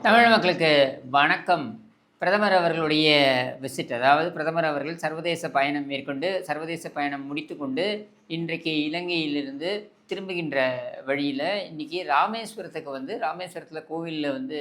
தமிழ் மக்களுக்கு வணக்கம். பிரதமர் அவர்களுடைய விசிட், அதாவது பிரதமர் அவர்கள் சர்வதேச பயணம் மேற்கொண்டு, சர்வதேச பயணம் முடித்துக்கொண்டு, இன்றைக்கு இலங்கையிலிருந்து திரும்புகின்ற வழியில, இன்னைக்கு ராமேஸ்வரத்துக்கு வந்து, ராமேஸ்வரத்தில கோவில்ல வந்து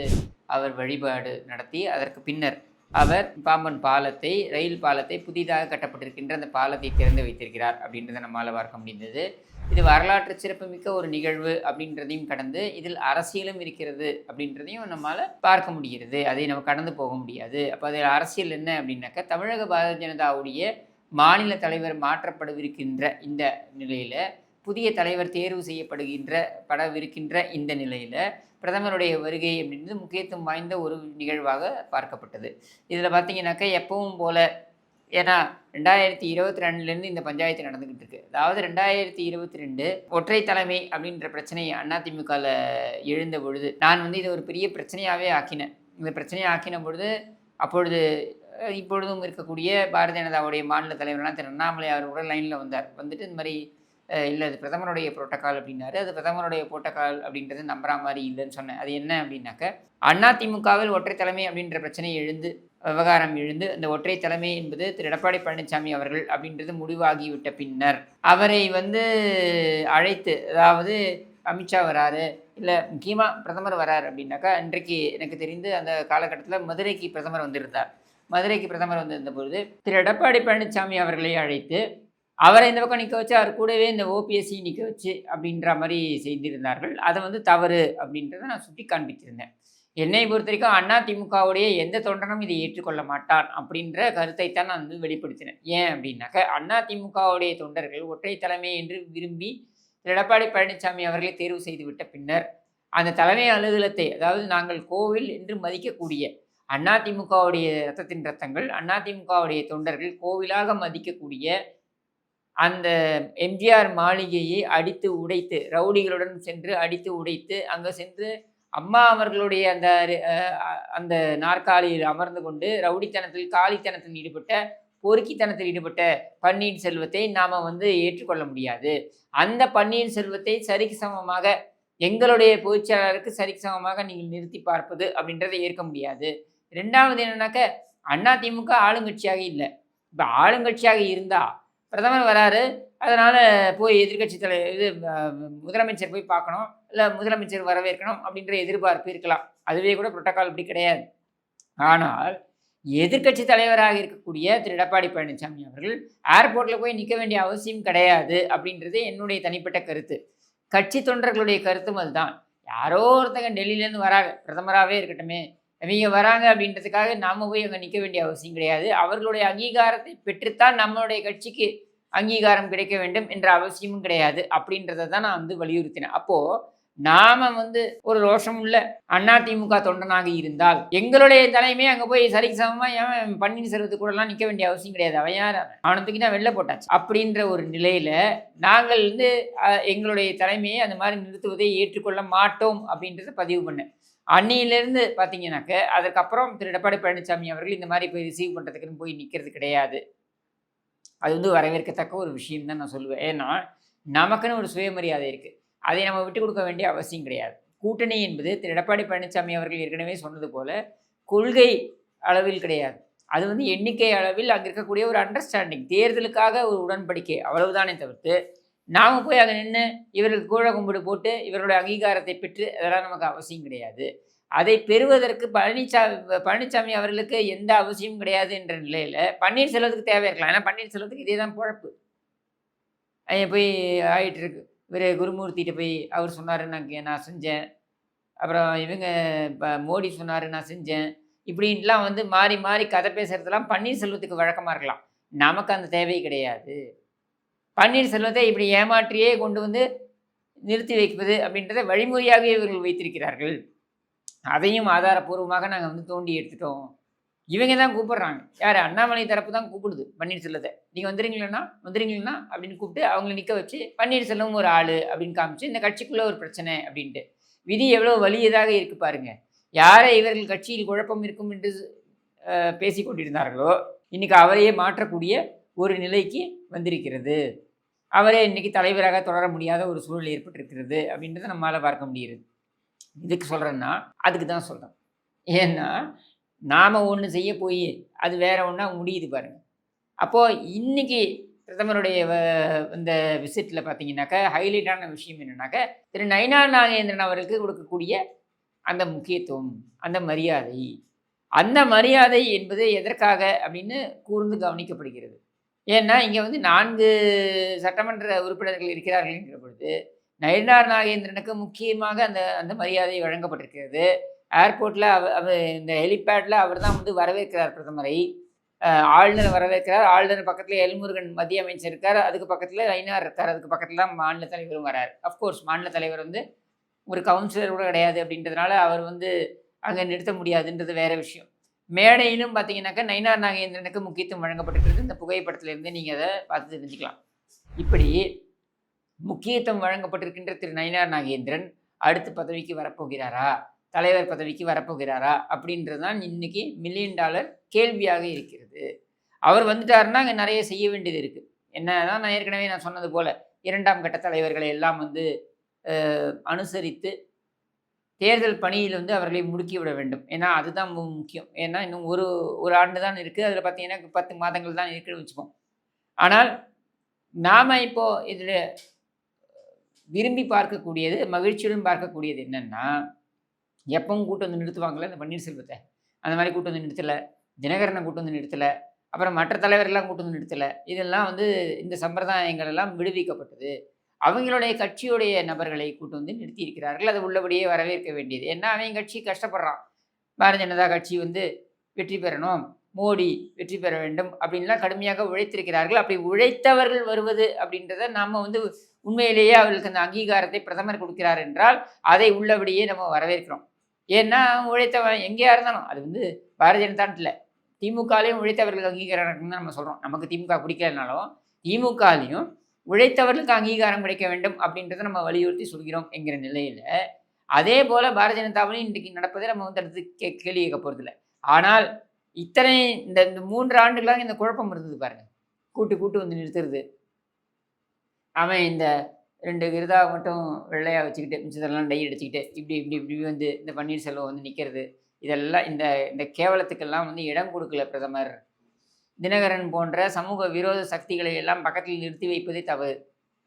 அவர் வழிபாடு நடத்தி, அதற்கு பின்னர் அவர் பாம்பன் பாலத்தை, ரயில் பாலத்தை, புதிதாக கட்டப்பட்டிருக்கின்ற அந்த பாலத்தை திறந்து வைத்திருக்கிறார் அப்படின்றத நம்மால பார்க்க முடிந்தது. இது வரலாற்று சிறப்புமிக்க ஒரு நிகழ்வு அப்படின்றதையும் கடந்து, இதில் அரசியலும் இருக்கிறது அப்படின்றதையும் நம்மால பார்க்க முடிகிறது. அதை நம்ம கடந்து போக முடியாது. அப்ப அதில் அரசியல் என்ன அப்படின்னாக்கா, தமிழக பாரதிய ஜனதாவுடைய மாநில தலைவர் மாற்றப்படவிருக்கின்ற இந்த நிலையில, புதிய தலைவர் தேர்வு படவிருக்கின்ற இந்த நிலையில, பிரதமருடைய வருகை அப்படின்றது முக்கியத்துவம் வாய்ந்த ஒரு நிகழ்வாக பார்க்கப்பட்டது. இதில பார்த்தீங்கன்னாக்கா, எப்பவும் போல ஏன்னா 2022லேருந்து இந்த பஞ்சாயத்து நடந்துக்கிட்டு இருக்கு. அதாவது 2022 ஒற்றை தலைமை அப்படின்ற பிரச்சனை அதிமுகல எழுந்த பொழுது, நான் வந்து இத ஒரு பெரிய பிரச்சனையாவே ஆக்கினேன். இந்த பிரச்சனைய ஆக்கின பொழுது, அப்பொழுது இப்பொழுதும் இருக்கக்கூடிய பாரதிய ஜனதாவுடைய மாநில தலைவர்லாம் திரு அண்ணாமலை அவர் கூட லைன்ல வந்தார். வந்துட்டு இந்த மாரி இல்ல அது பிரதமருடைய புரோட்டோகால் அப்படின்னாரு. அது பிரதமருடைய புரோட்டோகால் அப்படின்றது நம்புற மாரி இல்லன்னு சொன்னேன். அது என்ன அப்படின்னாக்க, அதிமுகவில் ஒற்றை தலைமை அப்படின்ற பிரச்சனை விவகாரம் எழுந்து, அந்த ஒற்றை தலைமை என்பது திரு எடப்பாடி பழனிசாமி அவர்கள் அப்படின்றது முடிவாகிவிட்ட பின்னர், அவரை வந்து அழைத்து, அதாவது அமித்ஷா வராரு, இல்ல முக்கியமா பிரதமர் வராரு அப்படின்னாக்கா, இன்றைக்கு எனக்கு தெரிந்து அந்த காலகட்டத்தில மதுரைக்கு பிரதமர் வந்திருந்தார். மதுரைக்கு பிரதமர் வந்திருந்த பொழுது, திரு எடப்பாடி பழனிசாமி அவர்களை அழைத்து அவரை இந்த பக்கம் நிக்க வச்சு, அவர் கூடவே இந்த ஓபிஎஸ்ஸ நிக்க வச்சு அப்படின்ற மாரி செய்திருந்தார்கள். அத வந்து தவறு அப்படின்றத நான் சுட்டி காண்பித்திருந்தேன். என்னை பொறுத்தவரைக்கும் அதிமுகவுடைய எந்த தொண்டனும் இதை ஏற்றுக்கொள்ள மாட்டான் அப்படின்ற கருத்தை தான் நான் வந்து வெளிப்படுத்தினேன். ஏன் அப்படின்னாக்க, அதிமுகவுடைய தொண்டர்கள் ஒற்றை தலைமை என்று விரும்பி எடப்பாடி பழனிசாமி அவர்களை தேர்வு செய்துவிட்ட பின்னர், அந்த தலைமை அலுவலகத்தை, அதாவது நாங்கள் கோவில் என்று மதிக்கக்கூடிய அதிமுகவுடைய ரத்தத்தின் ரத்தங்கள், அதிமுகவுடைய தொண்டர்கள் கோவிலாக மதிக்கக்கூடிய அந்த எம்ஜிஆர் மாளிகையை அடித்து உடைத்து, ரவுடிகளுடன் சென்று அடித்து உடைத்து, அங்க சென்று அம்மா அவர்களுடைய அந்த நாற்காலியில் அமர்ந்து கொண்டு ரவுடித்தனத்தில், காலித்தனத்தில் ஈடுபட்ட, பொறுக்கித்தனத்தில் ஈடுபட்ட பன்னீர்செல்வத்தை நாம வந்து ஏற்றுக்கொள்ள முடியாது. அந்த பன்னீர்செல்வத்தை சரிக்கு சமமாக எங்களுடைய பொதுச்செயலாளருக்கு சரிக்கு சமமாக நீங்கள் நிறுத்தி பார்ப்பது அப்படின்றத ஏற்க முடியாது. 2வது என்னன்னாக்க, அதிமுக ஆளுங்கட்சியாக இல்ல. இப்ப ஆளுங்கட்சியாக இருந்தா பிரதமர் வராரு, அதனால போய் எதிர்க்கட்சி முதலமைச்சர் போய் பார்க்கணும், இல்ல முதலமைச்சர் வரவேற்கணும் அப்படின்ற எதிர்பார்ப்பு இருக்கலாம். அதுவே கூட புரோட்டோகால் அப்படி கிடையாது. ஆனால் எதிர்க்கட்சி தலைவராக இருக்கக்கூடிய திரு எடப்பாடி பழனிசாமி அவர்கள் ஏர்போர்ட்ல போய் நிக்க வேண்டிய அவசியம் கிடையாது அப்படின்றது என்னுடைய தனிப்பட்ட கருத்து. கட்சி தொண்டர்களுடைய கருத்தும் அதுதான். யாரோ ஒருத்தங்க டெல்லியிலேருந்து வராங்க, பிரதமராவே இருக்கட்டுமே, இவங்க வராங்க அப்படின்றதுக்காக நாம போய் அங்க நிக்க வேண்டிய அவசியம் கிடையாது. அவர்களுடைய அங்கீகாரத்தை பெற்றுத்தான் நம்மளுடைய கட்சிக்கு அங்கீகாரம் கிடைக்க வேண்டும் என்ற அவசியமும் கிடையாது அப்படின்றத தான் நான் வந்து வலியுறுத்தினேன். அப்போ நாம வந்து ஒரு ரோஷம் உள்ள அதிமுக தொண்டனாக இருந்தால், எங்களுடைய தலைமை அங்க போய் சரிக்கு சமமா ஏன் பன்னீர்செல்வத்து கூடலாம் நிக்க வேண்டிய அவசியம் கிடையாது. அவன் யார்? அவனை தூக்கி தான் வெளில போட்டாச்சு. அப்படின்ற ஒரு நிலையில நாங்கள் வந்து எங்களுடைய தலைமையை அந்த மாதிரி நிறுத்துவதை ஏற்றுக்கொள்ள மாட்டோம் அப்படின்றத பதிவு பண்ணேன். அன்னியிலிருந்து பார்த்தீங்கன்னாக்க, அதற்கப்புறம் திரு எடப்பாடி பழனிசாமி அவர்கள் இந்த மாதிரி போய் ரிசீவ் பண்ணுறதுக்குன்னு போய் நிற்கிறது கிடையாது. அது வந்து வரவேற்கத்தக்க ஒரு விஷயம் தான் நான் சொல்லுவேன். ஏன்னா, நமக்குன்னு ஒரு சுயமரியாதை இருக்கு. அதை நம்ம விட்டுக் கொடுக்க வேண்டிய அவசியம் கிடையாது. கூட்டணி என்பது திரு எடப்பாடி பழனிசாமி அவர்கள் ஏற்கனவே சொன்னது போல, கொள்கை அளவில் கிடையாது. அது வந்து எண்ணிக்கை அளவில் அங்கே இருக்கக்கூடிய ஒரு அண்டர்ஸ்டாண்டிங், தேர்தலுக்காக ஒரு உடன்படிக்கை, அவ்வளவுதானே தவிர்த்து, நாம போய் அங்கே நின்று இவர்களுக்கு கூழ கும்பிடு போட்டு இவர்களுடைய அங்கீகாரத்தை பெற்று அதெல்லாம் நமக்கு அவசியம் கிடையாது. அதை பெறுவதற்கு பழனிசாமி அவர்களுக்கு எந்த அவசியமும் கிடையாது என்ற நிலையில பன்னீர்செல்வத்துக்கு தேவை இருக்கலாம். ஏன்னா பன்னீர்செல்வத்துக்கு இதே தான் பொழப்பு. போய் ஆயிட்டு இருக்கு. இவர் குருமூர்த்திகிட்ட போய் அவர் சொன்னார், நான் செஞ்சேன். அப்புறம் இவங்க மோடி சொன்னார், நான் செஞ்சேன். இப்படின்லாம் வந்து மாறி மாறி கதை பேசுறதெல்லாம் பன்னீர்செல்வத்துக்கு வழக்கமாக இருக்கலாம். நமக்கு அந்த தேவை கிடையாது. பன்னீர்செல்வத்தை இப்படி ஏமாற்றியே கொண்டு வந்து நிறுத்தி வைப்பது அப்படின்றத வழிமுறையாகவே இவர்கள் வைத்திருக்கிறார்கள். அதையும் ஆதாரப்பூர்வமாக நாங்கள் வந்து தோண்டி எடுத்துட்டோம். இவங்க தான் கூப்பிடுறாங்க. யார்? அண்ணாமலை தரப்பு தான் கூப்பிடுது பன்னீர்செல்வத்தை. நீங்கள் வந்துடுறீங்களா அப்படின்னு கூப்பிட்டு அவங்கள நிற்க வச்சு, பன்னீர்செல்வம் ஒரு ஆள் அப்படின்னு காமிச்சு, இந்த கட்சிக்குள்ளே ஒரு பிரச்சனை அப்படின்ட்டு. விதி எவ்வளோ வலியதாக இருக்கு பாருங்க. யாரை இவர்கள் கட்சியில் குழப்பம் இருக்கும் என்று பேசி கொண்டிருந்தார்களோ, இன்னைக்கு அவரையே மாற்றக்கூடிய ஒரு நிலைக்கு வந்திருக்கிறது. அவரே இன்னைக்கு தலைவராக தொடர முடியாத ஒரு சூழல் ஏற்பட்டிருக்கிறது அப்படின்றத நம்மளால் பார்க்க முடியுது. இதுக்கு சொல்கிறேன்னா அதுக்கு தான் சொல்கிறேன். ஏன்னா, நாம ஒண்ணு செய்ய போயி, அது வேற ஒண்ணா முடியுது பாருங்க. அப்போ இன்னைக்கு பிரதமருடைய இந்த விசிட்ல பார்த்தீங்கன்னாக்கா, ஹைலைட்டான விஷயம் என்னன்னாக்கா, திரு நயினார் நாகேந்திரன் அவர்களுக்கு கொடுக்கக்கூடிய அந்த முக்கியத்துவம், அந்த மரியாதை. அந்த மரியாதை என்பது எதற்காக அப்படின்னு கூர்ந்து கவனிக்கப்படுகிறது. ஏன்னா, இங்க வந்து 4 சட்டமன்ற உறுப்பினர்கள் இருக்கிறார்கள் என்கிற பொழுது, நயினார் நாகேந்திரனுக்கு முக்கியமாக அந்த அந்த மரியாதை வழங்கப்பட்டிருக்கிறது. ஏர்போர்ட்ல இந்த ஹெலிபேட்ல அவர் தான் வந்து வரவேற்கிறார் பிரதமரை. அ ஆளுநர் வரவேற்கிறார். ஆளுநர் பக்கத்தில எல்முருகன் மத்திய அமைச்சர் இருக்கார். அதுக்கு பக்கத்தில நயினார் இருக்கார். அதுக்கு பக்கத்தில தான் மாநில தலைவரும் வராரு. அஃப்கோர்ஸ் மாநில தலைவர் வந்து ஒரு கவுன்சிலர் கூட கிடையாது அப்படின்றதுனால, அவர் வந்து அங்க நிறுத்த முடியாதுன்றது வேற விஷயம். மேடையிலும் பார்த்தீங்கன்னாக்கா, நயினார் நாகேந்திரனுக்கு முக்கியத்துவம் வழங்கப்பட்டிருக்கிறது. இந்த புகைப்படத்திலிருந்தே நீங்க அத பார்த்து தெரிஞ்சுக்கலாம். இப்படி முக்கியத்துவம் வழங்கப்பட்டிருக்கின்ற திரு நயினார் நாகேந்திரன் அடுத்த பதவிக்கு வரப்போகிறாரா? தலைவர் பதவிக்கு வரப்போகிறாரா? அப்படின்றது தான் இன்னைக்கு மில்லியன் டாலர் கேள்வியாக இருக்கிறது. அவர் வந்துட்டாருன்னா, அங்க நெறைய செய்ய வேண்டியது இருக்கு. என்னதான் நான் ஏற்கனவே சொன்னது போல, 2ஆம் கட்ட தலைவர்களை எல்லாம் வந்து அனுசரித்து தேர்தல் பணியில் வந்து அவர்களை முடுக்கிவிட வேண்டும். ஏன்னா, அதுதான் முக்கியம். ஏன்னா, இன்னும் ஒரு ஒரு ஆண்டு தான் இருக்கு. அதில பார்த்தீங்கன்னா, 10 மாதங்கள் தான் இருக்குன்னு வச்சுப்போம். ஆனால், நாம இப்போ இதில விரும்பி பார்க்கக்கூடியது, மகிழ்ச்சியுடன் பார்க்கக்கூடியது என்னன்னா, எப்பவும் கூட்டு வந்து நிறுத்துவாங்கல்ல இந்த பன்னீர்செல்வத்த. அந்த மாரி கூட்டு வந்து நிறுத்தல. தினகரன கூட்டு வந்து நிறுத்தல. அப்புறம் மற்ற தலைவர்கள்லாம் கூட்டு வந்து நிறுத்தல. இதெல்லாம் வந்து இந்த சம்பிரதாயங்கள் எல்லாம் விடுவிக்கப்பட்டது. அவங்களுடைய கட்சியுடைய நபர்களை கூட்டு வந்து நிறுத்தியிருக்கிறார்கள். அது உள்ளபடியே வரவேற்க வேண்டியது. ஏன்னா, அவன் கட்சி கஷ்டப்படுறான். பாரதிய ஜனதா கட்சி வந்து வெற்றி பெறணும். மோடி வெற்றி பெற வேண்டும் அப்படின்லாம் கடுமையாக உழைத்திருக்கிறார்கள். அப்படி உழைத்தவர்கள் வருவது அப்படின்றத நாம வந்து உண்மையிலேயே அவர்களுக்கு அந்த அங்கீகாரத்தை பிரதமர் கொடுக்கிறார் என்றால், அதை உள்ளபடியே நம்ம வரவேற்கிறோம். ஏன்னா, அவன் உழைத்தவன் எங்கேயா இருந்தாலும், அது வந்து பாரதிய ஜனதான்ட்டு இல்ல. திமுகலயும் உழைத்தவர்களுக்கு அங்கீகாரம் இருக்குன்னு தான் நம்ம சொல்றோம். நமக்கு திமுக பிடிக்கலனாலும், திமுகலயும் உழைத்தவர்களுக்கு அங்கீகாரம் கிடைக்க வேண்டும் அப்படின்றத நம்ம வலியுறுத்தி சொல்கிறோம் என்கிற நிலையில, அதே போல பாரதிய ஜனதாவிலும் இன்றைக்கு நடப்பதை நம்ம வந்து அடுத்து கேள்வி கேட்க போறதில்ல. ஆனால் இத்தனை இந்த இந்த 3 ஆண்டுகளாக இந்த குழப்பம் இருந்தது பாருங்க. கூட்டு வந்து நிறுத்துறது. அவன் இந்த 2 கிருதா மட்டும் வெள்ளையா வச்சுக்கிட்டு, மிச்சதெல்லாம் டை அடிச்சுக்கிட்டு, இப்படி வந்து இந்த பன்னீர்செல்வம் வந்து நிக்கிறது. இதெல்லாம் இந்த இந்த கேவலத்துக்கெல்லாம் வந்து இடம் கொடுக்கல பிரதமர். தினகரன் போன்ற சமூக விரோத சக்திகளை எல்லாம் பக்கத்தில் நிறுத்தி வைப்பதே தவறு.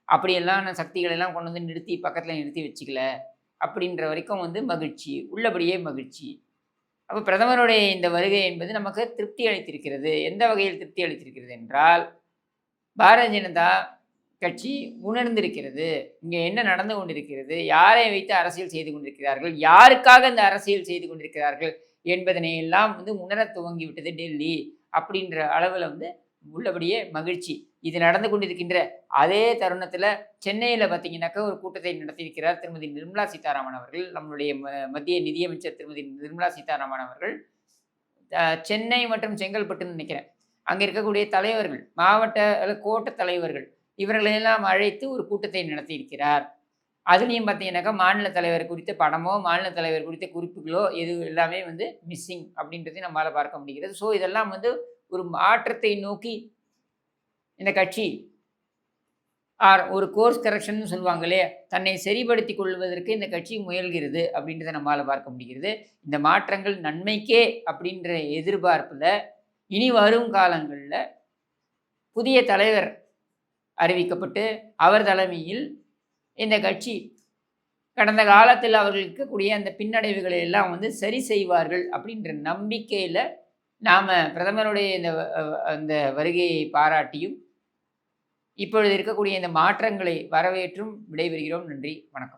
அப்படியெல்லாம் சக்திகளை எல்லாம் கொண்டு வந்து நிறுத்தி பக்கத்துல நிறுத்தி வச்சுக்கல. அப்படின்ற வரைக்கும் வந்து மகிழ்ச்சி. உள்ளபடியே மகிழ்ச்சி. அப்ப பிரதமருடைய இந்த வருகை என்பது நமக்கு திருப்தி அளித்திருக்கிறது. எந்த வகையில் திருப்தி அளித்திருக்கிறது என்றால், பாரதிய ஜனதா கட்சி உணர்ந்திருக்கிறது. இங்க என்ன நடந்து கொண்டிருக்கிறது? யாரை வைத்து அரசியல் செய்து கொண்டிருக்கிறார்கள்? யாருக்காக இந்த அரசியல் செய்து கொண்டிருக்கிறார்கள்? என்பதனை எல்லாம் வந்து உணரத் துவங்கிவிட்டது டெல்லி. அப்படின்ற அளவுல வந்து உள்ளபடியே மகிழ்ச்சி. இது நடந்து கொண்டிருக்கின்ற அதே தருணத்தில சென்னையில பார்த்தீங்கன்னாக்கா, ஒரு கூட்டத்தை நடத்தியிருக்கிறார் திருமதி நிர்மலா சீதாராமன் அவர்கள். நம்மளுடைய மத்திய நிதியமைச்சர் திருமதி நிர்மலா சீதாராமன் அவர்கள். சென்னை மற்றும் செங்கல்பட்டுன்னு நினைக்கிறேன். அங்க இருக்கக்கூடிய தலைவர்கள், மாவட்ட அல்லது கோட்ட தலைவர்கள் இவர்களையெல்லாம் அழைத்து ஒரு கூட்டத்தை நடத்தியிருக்கிறார். அதுலயும் பார்த்தீங்கன்னாக்கா, மாநில தலைவர் குறித்த படமோ, மாநில தலைவர் குறித்த குறிப்புகளோ எது எல்லாமே வந்து மிஸ்ஸிங் அப்படின்றதையும் நம்மால பார்க்க முடிகிறது. ஸோ இதெல்லாம் வந்து ஒரு மாற்றத்தை நோக்கி இந்த கட்சி ஒரு கோர்ஸ் கரெக்ஷன்னு சொல்லுவாங்க இல்லையா? தன்னை சரிப்படுத்திக் கொள்வதற்கு இந்த கட்சி முயல்கிறது அப்படின்றத நம்மால பார்க்க முடிகிறது. இந்த மாற்றங்கள் நன்மைக்கே அப்படின்ற எதிர்பார்ப்புல, இனி வரும் காலங்கள்ல புதிய தலைவர் அறிவிக்கப்பட்டு, அவர் தலைமையில் இந்த கட்சி கடந்த காலத்தில் அவர்களுக்கு இருக்கக்கூடிய அந்த பின்னடைவுகளை எல்லாம் வந்து சரி செய்வார்கள் அப்படின்ற நம்பிக்கையில, நாம பிரதமருடைய இந்த அந்த வருகையை பாராட்டியும், இப்பொழுது இருக்கக்கூடிய இந்த மாற்றங்களை வரவேற்றும் விடைபெறுகிறோம். நன்றி, வணக்கம்.